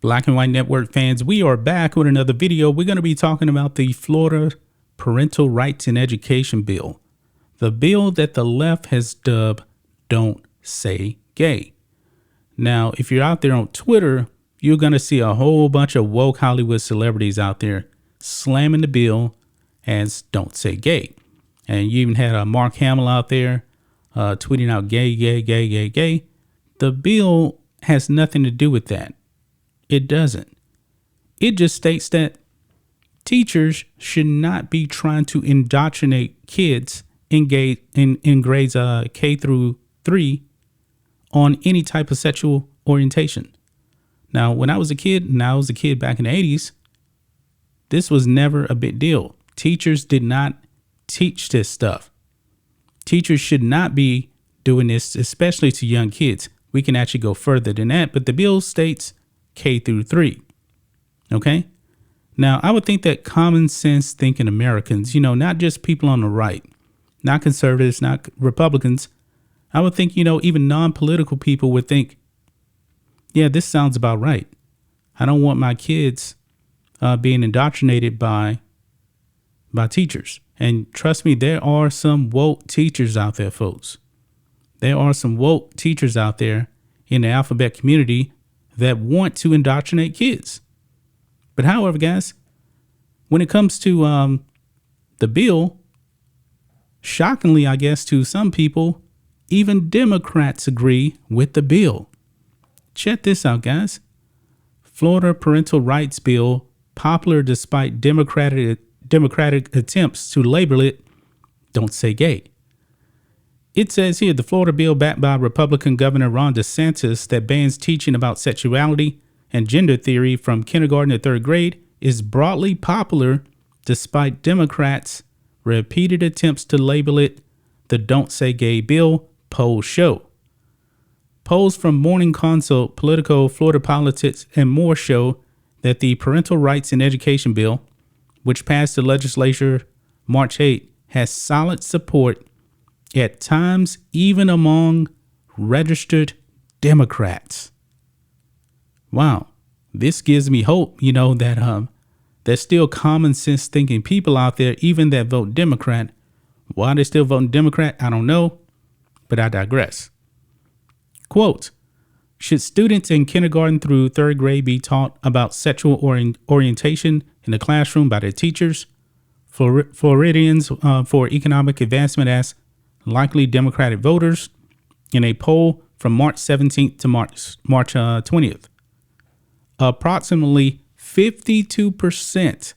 Black and White Network fans, we are back with another video. We're going to be talking about the Florida Parental Rights in Education bill, the bill that the left has dubbed Don't Say Gay. Now, if you're out there on Twitter, you're going to see a whole bunch of woke Hollywood celebrities out there slamming the bill as Don't Say Gay. And you even had Mark Hamill out there tweeting out gay, gay, gay, gay, gay. The bill has nothing to do with that. It doesn't. It just states that teachers should not be trying to indoctrinate kids in grades K through 3 on any type of sexual orientation. Now, when I was a kid, back in the 80s, this was never a big deal. Teachers did not teach this stuff. Teachers should not be doing this, especially to young kids. We can actually go further than that, but the bill states K through 3. Okay? Now, I would think that common sense thinking Americans, not just people on the right, not conservatives, not Republicans, I would think, even non-political people would think, yeah, this sounds about right. I don't want my kids being indoctrinated by teachers. And trust me, there are some woke teachers out there, folks. There are some woke teachers out there in the alphabet community that want to indoctrinate kids. But however, guys, when it comes to the bill, shockingly, I guess, to some people, even Democrats agree with the bill. Check this out, guys. Florida Parental Rights Bill, popular despite Democratic attempts to label it Don't Say Gay. It says here, the Florida bill backed by Republican Governor Ron DeSantis that bans teaching about sexuality and gender theory from kindergarten to third grade is broadly popular despite Democrats' repeated attempts to label it the Don't Say Gay bill, polls show. Polls from Morning Consult, Politico, Florida Politics, and more show that the Parental Rights in Education bill, which passed the legislature March 8, has solid support at times even among registered Democrats. Wow, this gives me hope, that there's still common sense thinking people out there, even that vote Democrat. Why they're still voting Democrat, I don't know, but I digress. Quote, should students in kindergarten through third grade be taught about sexual orientation in the classroom by their teachers? Floridians for Economic Advancement asked likely Democratic voters in a poll from March 17th to March 20th. Approximately 52%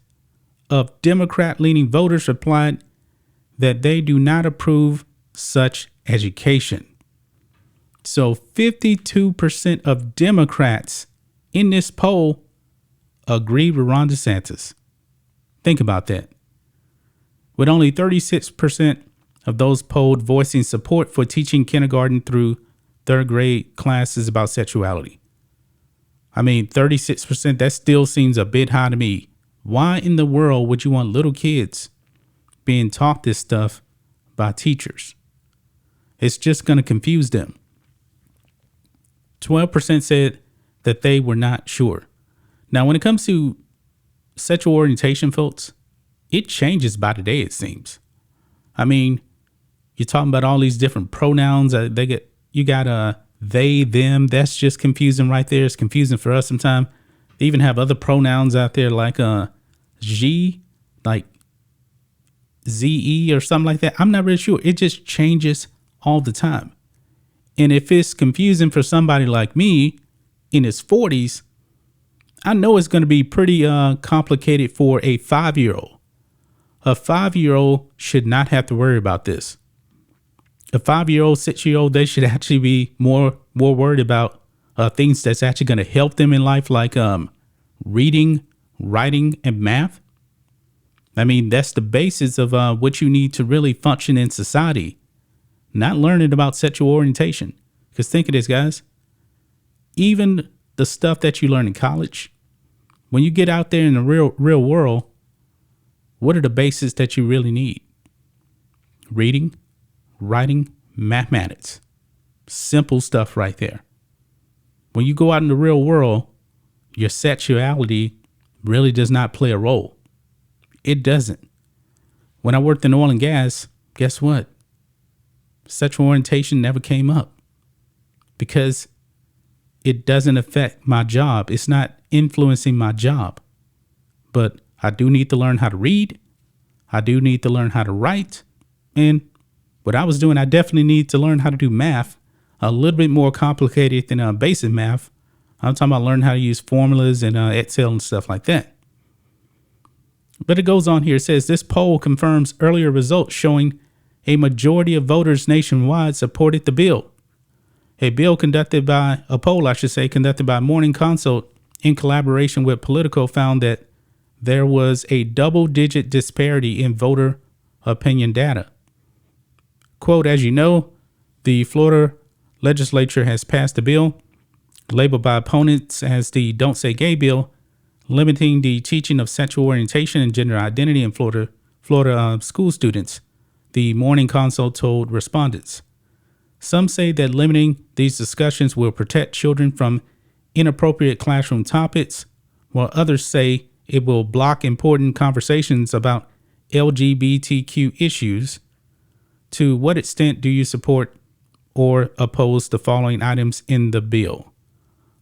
of Democrat-leaning voters replied that they do not approve such education. So 52% of Democrats in this poll agreed with Ron DeSantis. Think about that. With only 36% of those polled voicing support for teaching kindergarten through third grade classes about sexuality. 36%, that still seems a bit high to me. Why in the world would you want little kids being taught this stuff by teachers? It's just going to confuse them. 12% said that they were not sure. Now, when it comes to sexual orientation, folks, it changes by the day, it seems. You're talking about all these different pronouns. You got they, them. That's just confusing right there. It's confusing for us sometimes. They even have other pronouns out there like G, like ZE or something like that. I'm not really sure. It just changes all the time. And if it's confusing for somebody like me in his 40s, I know it's going to be pretty complicated for a 5-year-old. A 5-year-old should not have to worry about this. A 5-year-old, 6-year-old, they should actually be more worried about things that's actually going to help them in life, like reading, writing, and math. That's the basis of what you need to really function in society. Not learning about sexual orientation. Because think of this, guys. Even the stuff that you learn in college, when you get out there in the real world, what are the basics that you really need? Reading, writing, mathematics. Simple stuff right there. When you go out in the real world, your sexuality really does not play a role. It doesn't. When I worked in oil and gas, guess what? Sexual orientation never came up because it doesn't affect my job. It's not influencing my job. But I do need to learn how to read. I do need to learn how to write. And what I was doing, I definitely need to learn how to do math, a little bit more complicated than basic math. I'm talking about learning how to use formulas and Excel and stuff like that. But it goes on here. It says this poll confirms earlier results showing a majority of voters nationwide supported the bill. A poll conducted by Morning Consult in collaboration with Politico found that there was a double-digit disparity in voter opinion data. Quote, as you know, the Florida legislature has passed a bill labeled by opponents as the Don't Say Gay bill, limiting the teaching of sexual orientation and gender identity in Florida school students, the Morning Consult told respondents. Some say that limiting these discussions will protect children from inappropriate classroom topics, while others say it will block important conversations about LGBTQ issues. To what extent do you support or oppose the following items in the bill?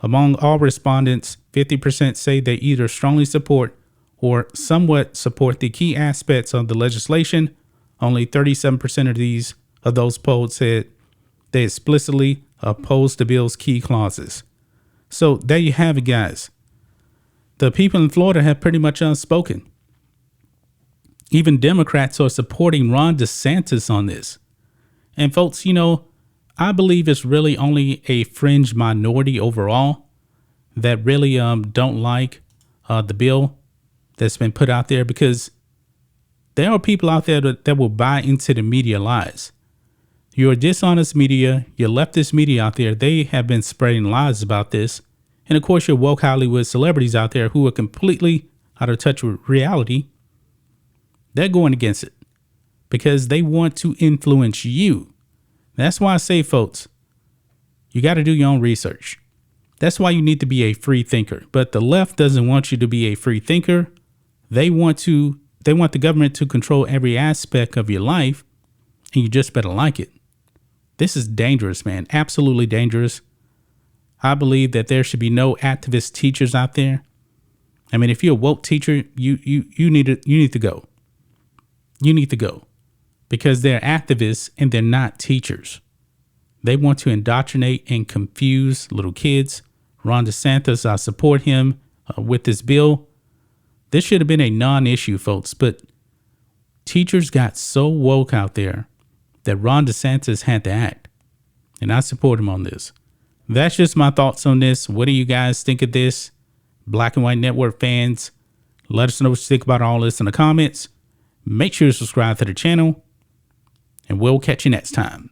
Among all respondents, 50% say they either strongly support or somewhat support the key aspects of the legislation. Only 37% of those polled said they explicitly oppose the bill's key clauses. So there you have it, guys. The people in Florida have pretty much unspoken. Even Democrats are supporting Ron DeSantis on this. And folks, I believe it's really only a fringe minority overall that really don't like the bill that's been put out there, because there are people out there that will buy into the media lies. Your dishonest media, your leftist media out there, they have been spreading lies about this. And of course, your woke Hollywood celebrities out there who are completely out of touch with reality, they're going against it because they want to influence you. That's why I say, folks, you got to do your own research. That's why you need to be a free thinker. But the left doesn't want you to be a free thinker. They want the government to control every aspect of your life, and you just better like it. This is dangerous, man. Absolutely dangerous. I believe that there should be no activist teachers out there. I mean, if you're a woke teacher, you need to go. You need to go because they're activists and they're not teachers. They want to indoctrinate and confuse little kids. Ron DeSantis, I support him with this bill. This should have been a non-issue, folks, but teachers got so woke out there that Ron DeSantis had to act, and I support him on this. That's just my thoughts on this. What do you guys think of this? Black and White Network fans, let us know what you think about all this in the comments. Make sure to subscribe to the channel, and we'll catch you next time.